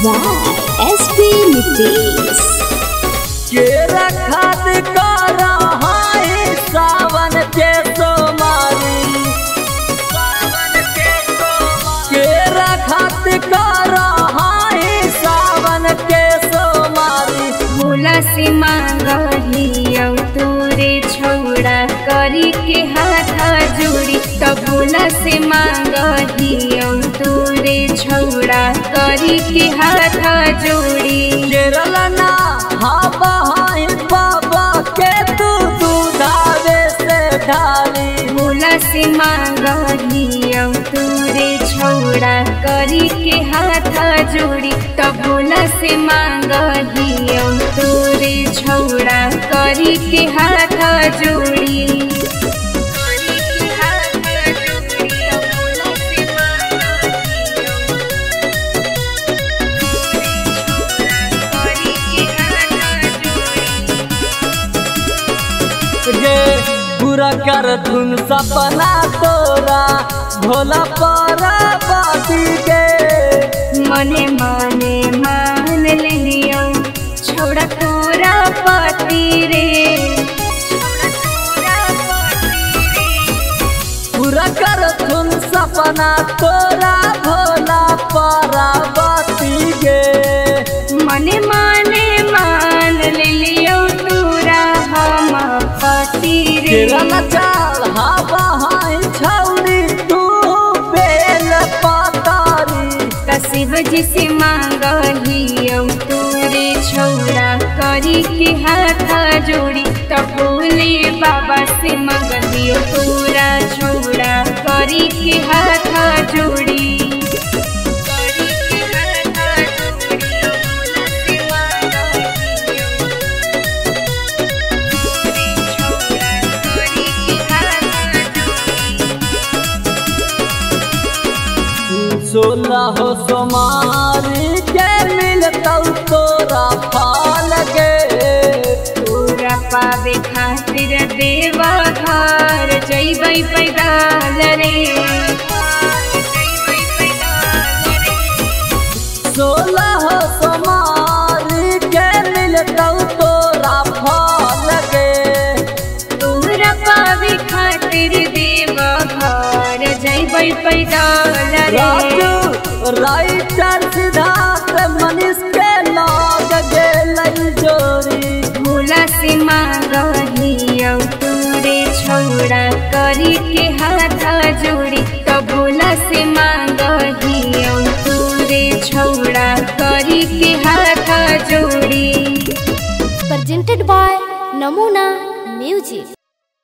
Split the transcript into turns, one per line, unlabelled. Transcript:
by SP Nitish।
के रखत कर सावन के सोमारी, के रखत कर सावन के सोमारी।
भोला से मांगलियो तोरे छोड़ा करी के हाथ जोड़ी, तो भोला से मांगलियो तोरे छोड़ा करी के हाथ जोड़ी।
केरल ना बाबा के तू दूधावे से ढाली।
भोला से मांगलियो तोरे छोड़ा करी के हाथ जोड़ी, तो भोला से मांगलियो तोरे छोड़ा करी के हाथ जोड़ी।
पूरा कर धुन सपना तोरा भोला पार्वती के।
मने मने मान लियो छोड़ा तोरा पति रे।
पूरा कर धुन सपना तोरा भोला पार्वती के।
मने मने मान लियो तोरा हम पति रे।
चाल हवा छौरी तू बेल पातारी।
शिव जी से मांगलियो तोरे छोड़ा करी के हाथ जोड़ी, तो भोले बाबा से मांगलियो तोरा छोड़ा करी के हाथ जोड़ी।
सोलह सोमारी के मिलतौ तोरा फल गे।
तोरा पावे खातिर देवा घर जैबै पैदल रे।
16 सोमारी के मिलतौ तोरा फल गे।
तोरा पावे खातिर देवा घर जैबै पैदल रे।
राइटर सिद्धार्थ मनीष के लग गेलै जोड़ी।
भोला से मांगलियो तोरे छोड़ा करी के हाथ जोड़ी, तो भोला से मांगलियो तोरे छोड़ा करी के हाथ जोड़ी।
Presented by Namuna Music।